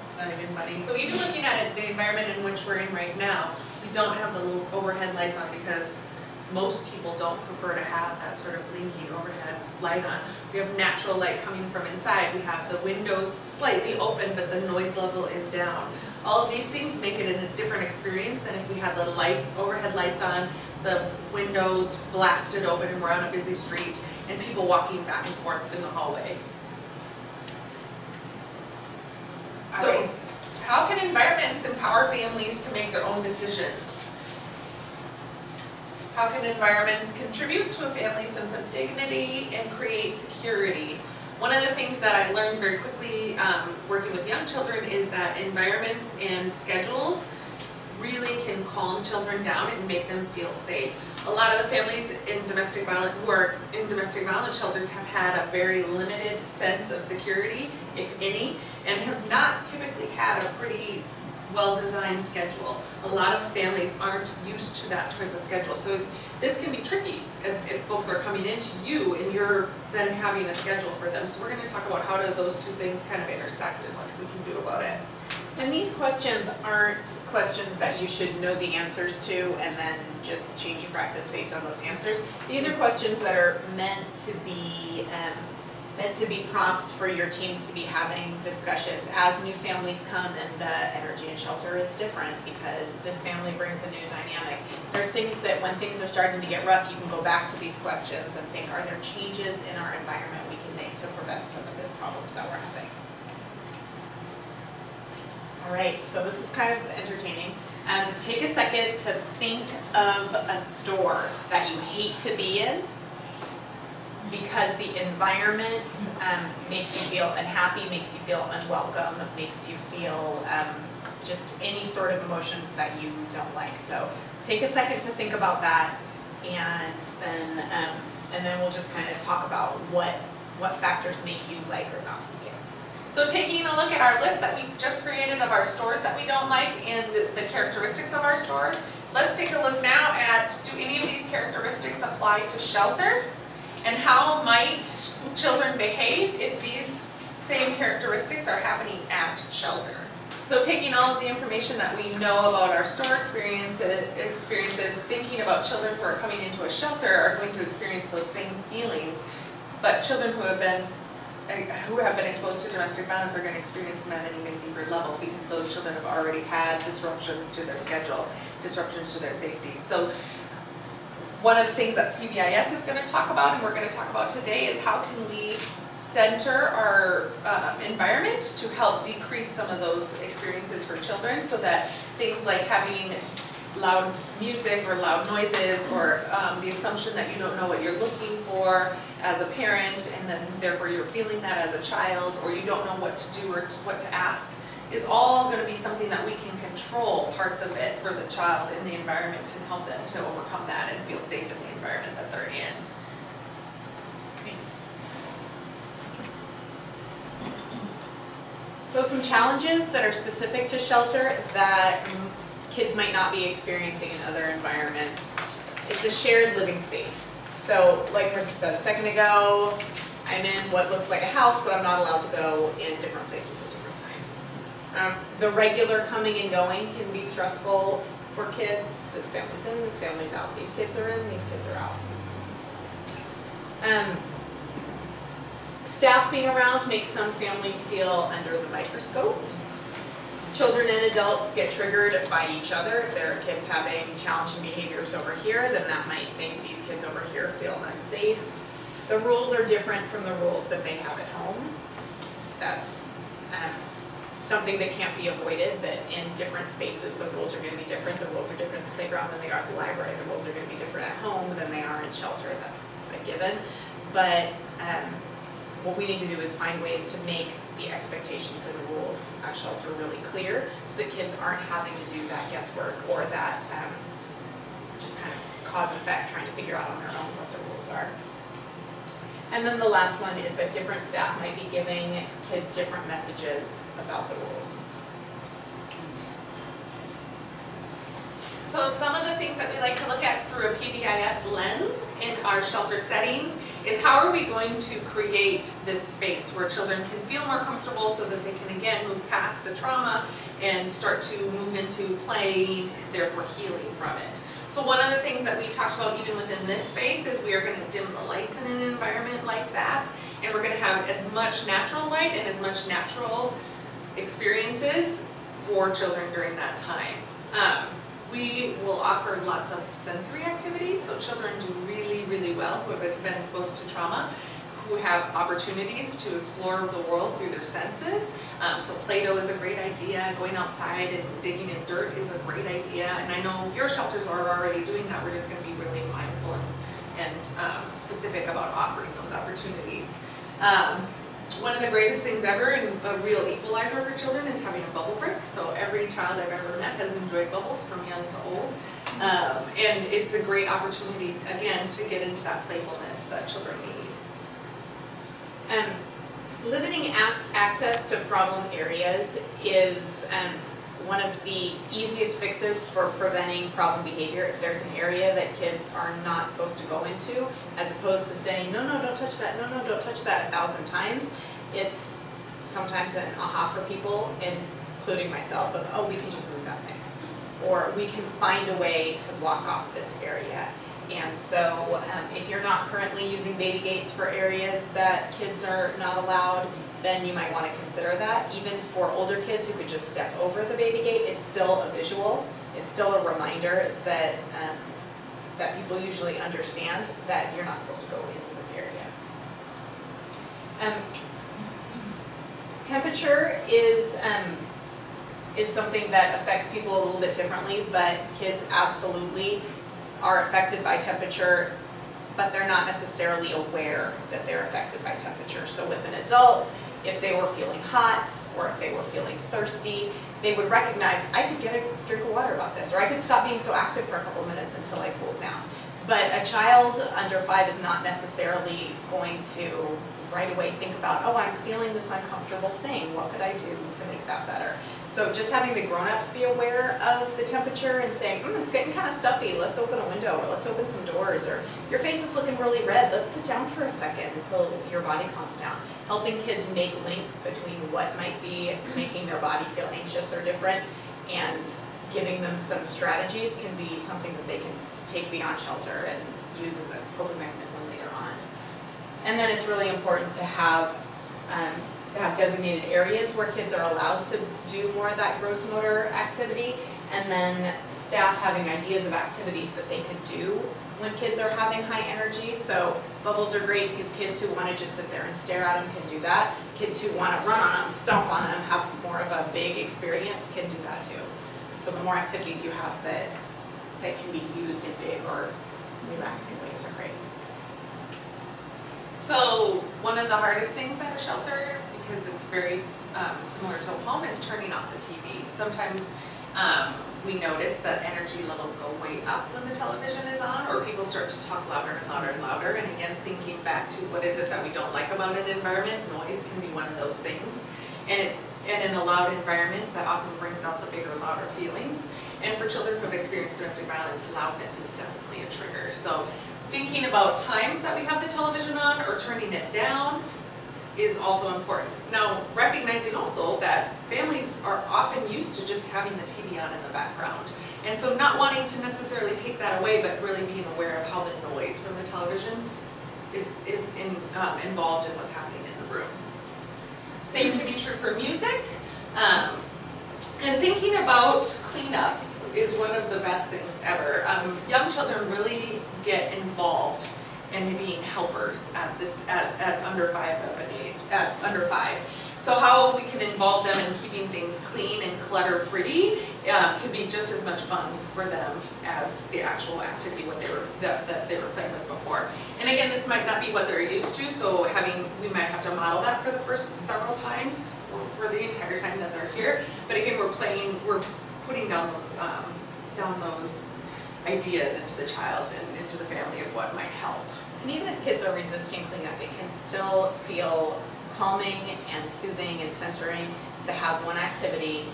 it's not even funny. So even looking at it, the environment in which we're in right now, we don't have the little overhead lights on because most people don't prefer to have that sort of blinking overhead light on. We have natural light coming from inside. We have the windows slightly open, but the noise level is down. All of these things make it a different experience than if we had the lights, overhead lights on, the windows blasted open, and we're on a busy street, and people walking back and forth in the hallway. So, how can environments empower families to make their own decisions? How can environments contribute to a family's sense of dignity and create security? One of the things that I learned very quickly working with young children is that environments and schedules really can calm children down and make them feel safe. A lot of the families in domestic violence who are in domestic violence shelters have had a very limited sense of security, if any, and have not typically had a pretty well-designed schedule. A lot of families aren't used to that type of schedule. So this can be tricky if folks are coming into you and you're then having a schedule for them. So we're going to talk about how do those two things kind of intersect and what we can do about it. And these questions aren't questions that you should know the answers to and then just change your practice based on those answers. These are questions that are meant to be prompts for your teams to be having discussions as new families come, and the energy in shelter is different because this family brings a new dynamic. There are things that when things are starting to get rough, you can go back to these questions and think, are there changes in our environment we can make to prevent some of the problems that we're having? All right, so this is kind of entertaining. Take a second to think of a store that you hate to be in because the environment makes you feel unhappy, makes you feel unwelcome, makes you feel just any sort of emotions that you don't like. So take a second to think about that, and then we'll just kind of talk about what factors make you like or not like it. So taking a look at our list that we just created of our stores that we don't like and the characteristics of our stores, let's take a look now at, do any of these characteristics apply to shelter? And how might children behave if these same characteristics are happening at shelter? So taking all of the information that we know about our store experiences, thinking about children who are coming into a shelter are going to experience those same feelings, but children who have been exposed to domestic violence are going to experience them at an even deeper level because those children have already had disruptions to their schedule, disruptions to their safety. So one of the things that PBIS is going to talk about, and we're going to talk about today, is how can we center our environment to help decrease some of those experiences for children, so that things like having loud music or loud noises, or the assumption that you don't know what you're looking for as a parent, and then therefore you're feeling that as a child, or you don't know what to do or what to ask, is all going to be something that we can control parts of it for the child in the environment to help them to overcome that and feel safe in the environment that they're in. Thanks. So some challenges that are specific to shelter that kids might not be experiencing in other environments. It's a shared living space. So like Marisa said a second ago, I'm in what looks like a house, but I'm not allowed to go in different places at different times. The regular coming and going can be stressful for kids. This family's in, this family's out. These kids are in, these kids are out. Staff being around makes some families feel under the microscope. Children and adults get triggered by each other. If there are kids having challenging behaviors over here, then that might make these kids over here feel unsafe. The rules are different from the rules that they have at home. That's something that can't be avoided, that in different spaces the rules are going to be different. The rules are different at the playground than they are at the library. The rules are going to be different at home than they are in shelter. That's a given. But what we need to do is find ways to make the expectations and the rules at shelter really clear, so that kids aren't having to do that guesswork or that just kind of cause and effect, trying to figure out on their own what the rules are. And then the last one is that different staff might be giving kids different messages about the rules. So some of the things that we like to look at through a PBIS lens in our shelter settings is, how are we going to create this space where children can feel more comfortable so that they can again move past the trauma and start to move into playing, therefore healing from it. So one of the things that we talked about even within this space is we are going to dim the lights in an environment like that, and we're going to have as much natural light and as much natural experiences for children during that time. We will offer lots of sensory activities, so children do really, really well who have been exposed to trauma, who have opportunities to explore the world through their senses. So Play-Doh is a great idea, going outside and digging in dirt is a great idea, and I know your shelters are already doing that. We're just going to be really mindful and specific about offering those opportunities. One of the greatest things ever, and a real equalizer for children, is having a bubble break. So every child I've ever met has enjoyed bubbles from young to old. And it's a great opportunity, again, to get into that playfulness that children need. Limiting access to problem areas is one of the easiest fixes for preventing problem behavior. If there's an area that kids are not supposed to go into, as opposed to saying, no, no, don't touch that, no, no, don't touch that 1,000 times, it's sometimes an aha for people, including myself, of, oh, we can just move that thing. Or we can find a way to block off this area. And so if you're not currently using baby gates for areas that kids are not allowed, then you might want to consider that. Even for older kids who could just step over the baby gate, it's still a visual. It's still a reminder that that people usually understand that you're not supposed to go into this area. Temperature is is something that affects people a little bit differently, but kids absolutely are affected by temperature, but they're not necessarily aware that they're affected by temperature. So with an adult, if they were feeling hot or if they were feeling thirsty, they would recognize, I could get a drink of water about this, or I could stop being so active for a couple minutes until I cool down. But a child under 5 is not necessarily going to right away think about, oh, I'm feeling this uncomfortable thing. What could I do to make that better? So just having the grown-ups be aware of the temperature and saying, it's getting kind of stuffy, let's open a window, or let's open some doors, or your face is looking really red, let's sit down for a second until your body calms down. Helping kids make links between what might be making their body feel anxious or different, and giving them some strategies can be something that they can take beyond shelter and use as a coping mechanism later on. And then it's really important to have designated areas where kids are allowed to do more of that gross motor activity, and then staff having ideas of activities that they could do when kids are having high energy. So bubbles are great because kids who want to just sit there and stare at them can do that. Kids who want to run on them, stomp on them, have more of a big experience can do that too. So the more activities you have that can be used in big or relaxing ways are great. So one of the hardest things at a shelter, because it's very similar to home, is turning off the TV. Sometimes we notice that energy levels go way up when the television is on, or people start to talk louder and louder and louder. And again, thinking back to what is it that we don't like about an environment, noise can be one of those things. And in a loud environment, that often brings out the bigger, louder feelings. And for children who have experienced domestic violence, loudness is definitely a trigger. So thinking about times that we have the television on or turning it down is also important. Now, recognizing also that families are often used to just having the TV on in the background. And so not wanting to necessarily take that away, but really being aware of how the noise from the television is involved in what's happening in the room. Same can be true for music. And thinking about cleanup is one of the best things ever. Young children really get involved in being helpers at under 5. So how we can involve them in keeping things clean and clutter-free could be just as much fun for them as the actual activity that they were playing with before. And again, this might not be what they're used to, so we might have to model that for the first several times or for the entire time that they're here. But again, we're putting down those ideas into the child and into the family of what might help. And even if kids are resisting cleanup, it can still feel calming and soothing and centering to have one activity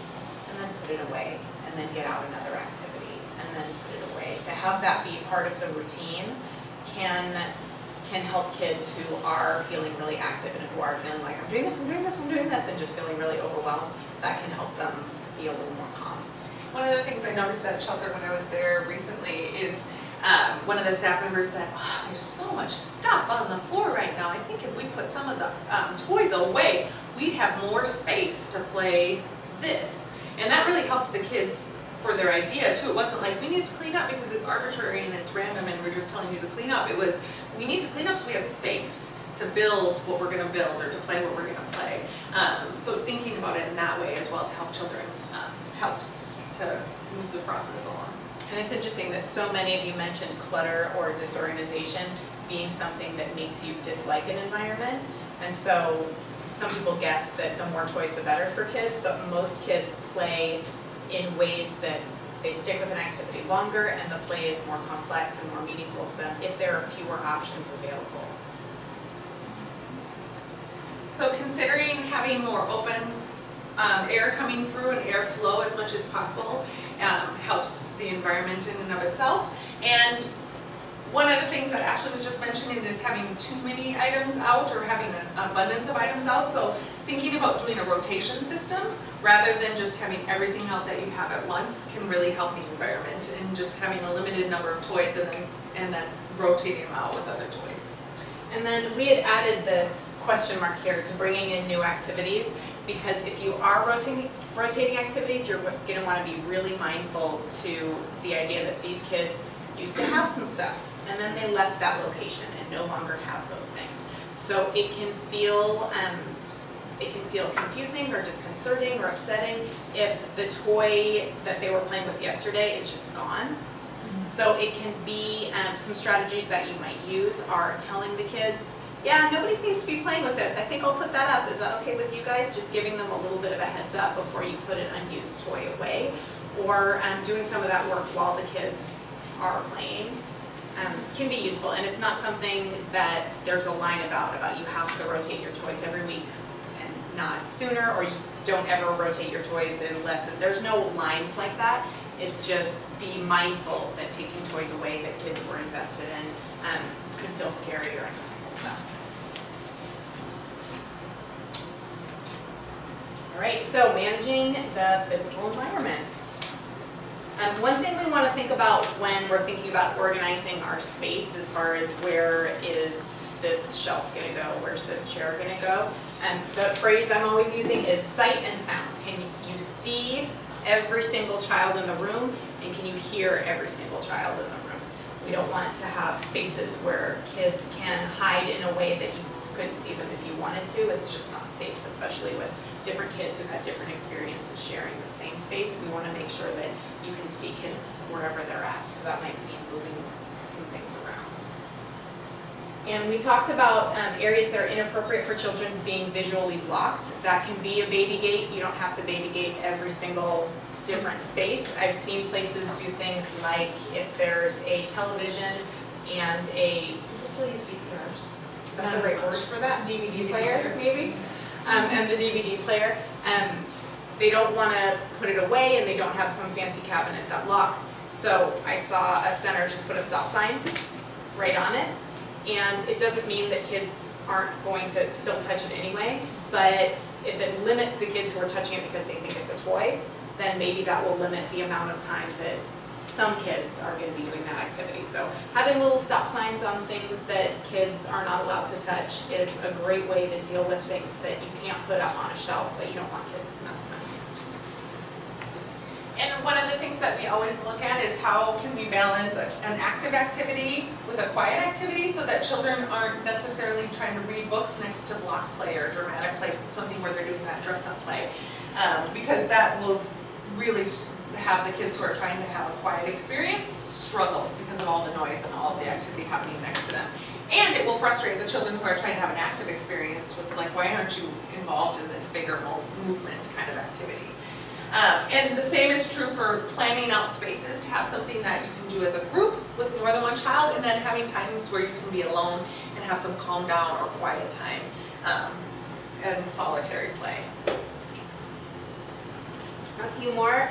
and then put it away, and then get out another activity and then put it away. To have that be part of the routine can help kids who are feeling really active and who are feeling like, I'm doing this, and just feeling really overwhelmed. That can help them be a little more calm. One of the things I noticed at a shelter when I was there recently is one of the staff members said, oh, there's so much stuff on the floor right now. I think if we put some of the toys away, we'd have more space to play this. And that really helped the kids for their idea too. It wasn't like, we need to clean up because it's arbitrary and it's random and we're just telling you to clean up. It was, we need to clean up so we have space to build what we're going to build or to play what we're going to play. So thinking about it in that way as well to help children helps to move the process along. And it's interesting that so many of you mentioned clutter or disorganization being something that makes you dislike an environment. And so some people guess that the more toys the better for kids, but most kids play in ways that they stick with an activity longer and the play is more complex and more meaningful to them if there are fewer options available. So considering having more open air coming through and airflow as much as possible helps the environment in and of itself. And one of the things that Ashley was just mentioning is having too many items out or having an abundance of items out. So thinking about doing a rotation system rather than just having everything out that you have at once can really help the environment, and just having a limited number of toys and then rotating them out with other toys. And then we had added this question mark here to bringing in new activities, because if you are rotating activities, you're going to want to be really mindful to the idea that these kids used to have some stuff and then they left that location and no longer have those things. So it can feel it can feel confusing or disconcerting or upsetting if the toy that they were playing with yesterday is just gone. So it can be some strategies that you might use are telling the kids, yeah, nobody seems to be playing with this. I think I'll put that up. Is that okay with you guys? Just giving them a little bit of a heads up before you put an unused toy away. Or doing some of that work while the kids are playing can be useful. And it's not something that there's a line about you have to rotate your toys every week and not sooner, or you don't ever rotate your toys in less than, there's no lines like that. It's just be mindful that taking toys away that kids were invested in could feel scary or uncomfortable to them. All right, so managing the physical environment. One thing we want to think about when we're thinking about organizing our space as far as where is this shelf going to go, where's this chair going to go, and the phrase I'm always using is sight and sound. Can you see every single child in the room, and can you hear every single child in the room? We don't want to have spaces where kids can hide in a way that you couldn't see them if you wanted to. It's just not safe, especially with different kids who've had different experiences sharing the same space. We want to make sure that you can see kids wherever they're at. So that might mean moving some things around. And we talked about areas that are inappropriate for children being visually blocked. That can be a baby gate. You don't have to baby gate every single different space. I've seen places do things like if there's a television and people still use VCRs. Is that the right word for that? DVD player, maybe? And the DVD player. They don't want to put it away and they don't have some fancy cabinet that locks. So I saw a center just put a stop sign right on it. And it doesn't mean that kids aren't going to still touch it anyway, but if it limits the kids who are touching it because they think it's a toy, then maybe that will limit the amount of time that some kids are going to be doing that activity. So having little stop signs on things that kids are not allowed to touch is a great way to deal with things that you can't put up on a shelf that you don't want kids messing with. And one of the things that we always look at is how can we balance an active activity with a quiet activity so that children aren't necessarily trying to read books next to block play or dramatic play, something where they're doing that dress-up play. Because that will really have the kids who are trying to have a quiet experience struggle because of all the noise and all of the activity happening next to them. And it will frustrate the children who are trying to have an active experience with like, why aren't you involved in this bigger movement kind of activity? And the same is true for planning out spaces to have something that you can do as a group with more than one child, and then having times where you can be alone and have some calm down or quiet time and solitary play. A few more.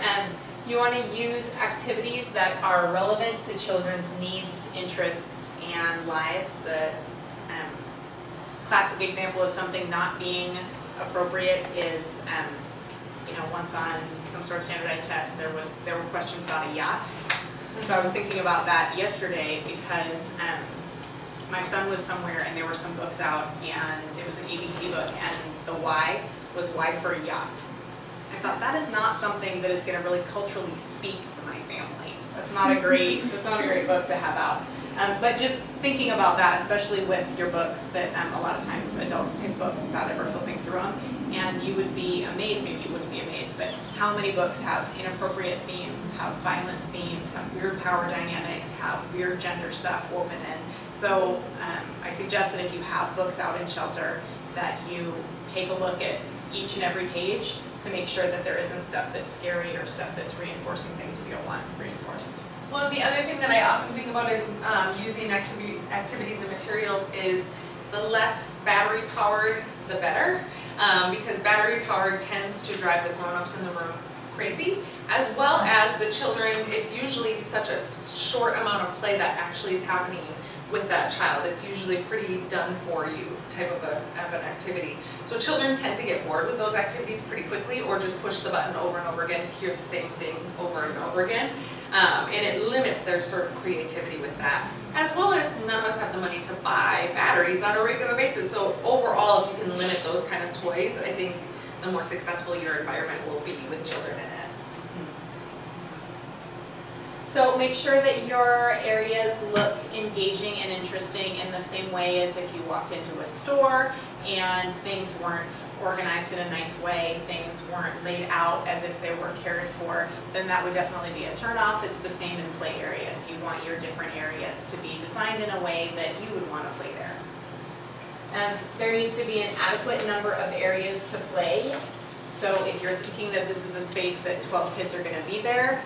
You want to use activities that are relevant to children's needs, interests, and lives. The classic example of something not being appropriate is once on some sort of standardized test, there were questions about a yacht. So I was thinking about that yesterday because my son was somewhere and there were some books out and it was an ABC book and the Y was Y for a yacht. I thought that is not something that is going to really culturally speak to my family. That's not a great book to have out. But just thinking about that, especially with your books, that a lot of times adults pick books without ever flipping through them, and you would be amazed, maybe you wouldn't be amazed, but how many books have inappropriate themes, have violent themes, have weird power dynamics, have weird gender stuff woven in. So I suggest that if you have books out in shelter, that you take a look at each and every page to make sure that there isn't stuff that's scary or stuff that's reinforcing things we don't want reinforced. Well, the other thing that I often think about is using activities and materials is the less battery powered, the better, because battery powered tends to drive the grown-ups in the room crazy, as well as the children. It's usually such a short amount of play that actually is happening with that child. It's usually pretty done for you type of an activity. So children tend to get bored with those activities pretty quickly, or just push the button over and over again to hear the same thing over and over again. And it limits their sort of creativity with that. As well as none of us have the money to buy batteries on a regular basis. So overall, if you can limit those kind of toys, I think the more successful your environment will be with children in it. So make sure that your areas look engaging and interesting in the same way as if you walked into a store, and things weren't organized in a nice way, things weren't laid out as if they were cared for, then that would definitely be a turnoff. It's the same in play areas. You want your different areas to be designed in a way that you would want to play there. There needs to be an adequate number of areas to play. So if you're thinking that this is a space that 12 kids are going to be there,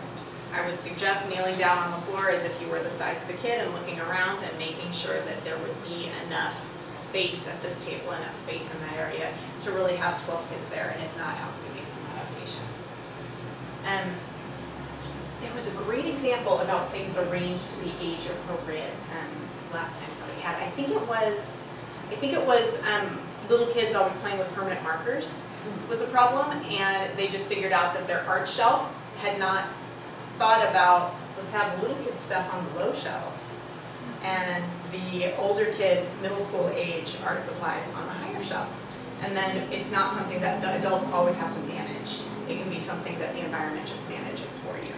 I would suggest kneeling down on the floor as if you were the size of a kid and looking around and making sure that there would be enough space at this table, enough space in that area to really have 12 kids there, and if not, how can we make some adaptations? There was a great example about things arranged to be age appropriate last time somebody had. I think it was little kids always playing with permanent markers was a problem, and they just figured out that their art shelf had not thought about, let's have the little kid stuff on the low shelves, and the older kid, middle school age, art supplies on the higher shelf. And then it's not something that the adults always have to manage. It can be something that the environment just manages for you.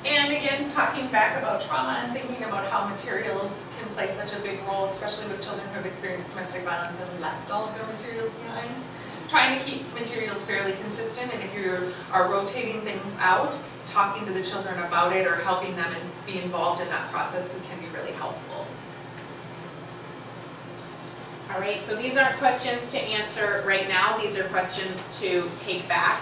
And again, talking back about trauma and thinking about how materials can play such a big role, especially with children who have experienced domestic violence and left all of their materials behind. Trying to keep materials fairly consistent, and if you are rotating things out, talking to the children about it or helping them and be involved in that process, it can be really helpful. All right, so these aren't questions to answer right now. These are questions to take back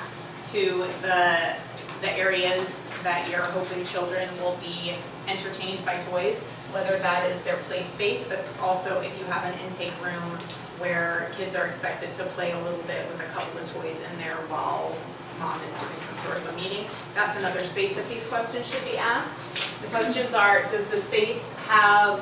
to the areas that you're hoping children will be entertained by toys, whether that is their play space, but also if you have an intake room where kids are expected to play a little bit with a couple of toys in there while mom is doing some sort of a meeting. That's another space that these questions should be asked. The questions are, does the space have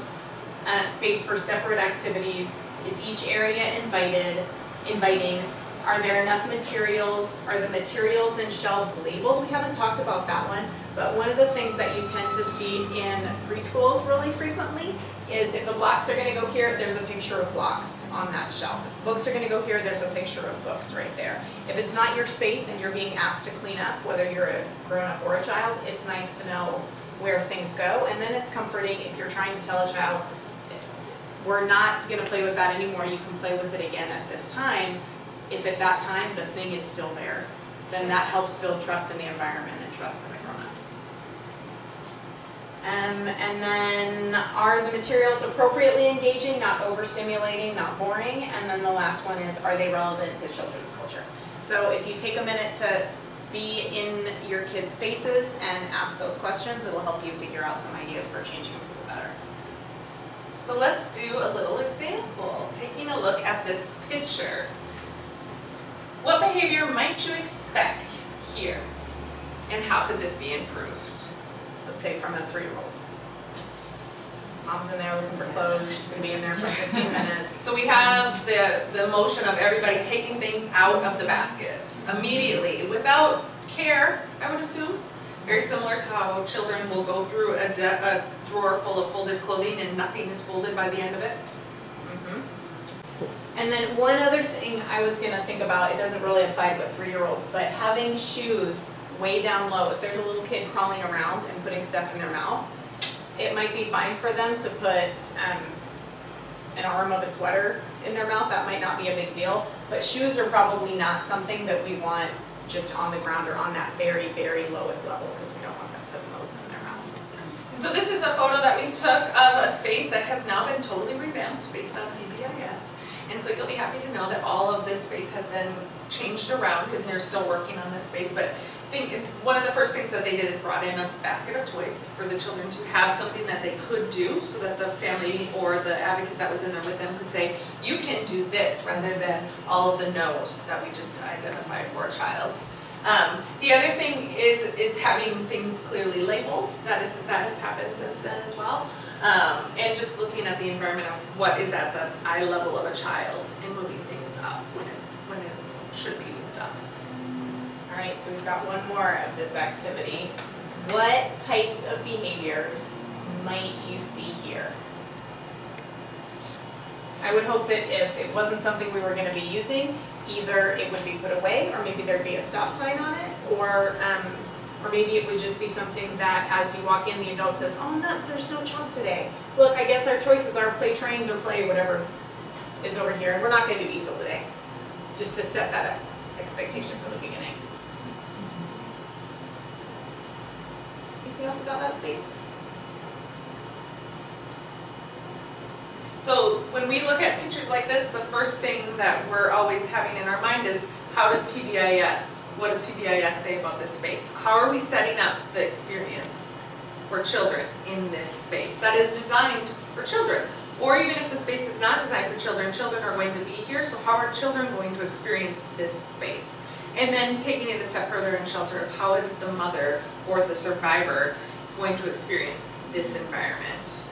space for separate activities? Is each area inviting? Are there enough materials? Are the materials and shelves labeled? We haven't talked about that one, but one of the things that you tend to see in preschools really frequently is if the blocks are going to go here, there's a picture of blocks on that shelf. If books are going to go here, there's a picture of books right there. If it's not your space and you're being asked to clean up, whether you're a grown-up or a child, it's nice to know where things go, and then it's comforting if you're trying to tell a child, we're not going to play with that anymore, you can play with it again at this time. If at that time the thing is still there, then that helps build trust in the environment and trust in the grown-ups. And then, are the materials appropriately engaging, not overstimulating, not boring? And then the last one is, are they relevant to children's culture? So if you take a minute to be in your kids' spaces and ask those questions, it'll help you figure out some ideas for changing them for the better. So let's do a little example. Taking a look at this picture. What behavior might you expect here? And how could this be improved? Let's say from a 3-year-old. Mom's in there looking for clothes, she's going to be in there for 15 minutes. So we have the motion of everybody taking things out of the baskets immediately, without care, I would assume. Very similar to how children will go through a drawer full of folded clothing and nothing is folded by the end of it. And then one other thing I was going to think about, it doesn't really apply to a 3-year-old, but having shoes way down low. If there's a little kid crawling around and putting stuff in their mouth, it might be fine for them to put an arm of a sweater in their mouth. That might not be a big deal. But shoes are probably not something that we want just on the ground or on that very, very lowest level, because we don't want them putting those in their mouths. So this is a photo that we took of a space that has now been totally revamped based on PBIS. And so you'll be happy to know that all of this space has been changed around, and they're still working on this space. But I think one of the first things that they did is brought in a basket of toys for the children to have something that they could do, so that the family or the advocate that was in there with them could say, you can do this, rather than all of the no's that we just identified for a child. The other thing is having things clearly labeled. That has happened since then as well. And just looking at the environment of what is at the eye level of a child and moving things up when it should be moved up. All right, so we've got one more of this activity. What types of behaviors might you see here? I would hope that if it wasn't something we were going to be using, either it would be put away, or maybe there'd be a stop sign on it, or maybe it would just be something that as you walk in, the adult says, oh nuts, there's no chalk today. Look, I guess our choices are play trains or play whatever is over here, and we're not going to do easel today, just to set that expectation from the beginning. Anything else about that space? So when we look at pictures like this, the first thing that we're always having in our mind is, how does PBIS, what does PBIS say about this space? How are we setting up the experience for children in this space that is designed for children? Or even if the space is not designed for children, children are going to be here, so how are children going to experience this space? And then taking it a step further in shelter, how is the mother or the survivor going to experience this environment?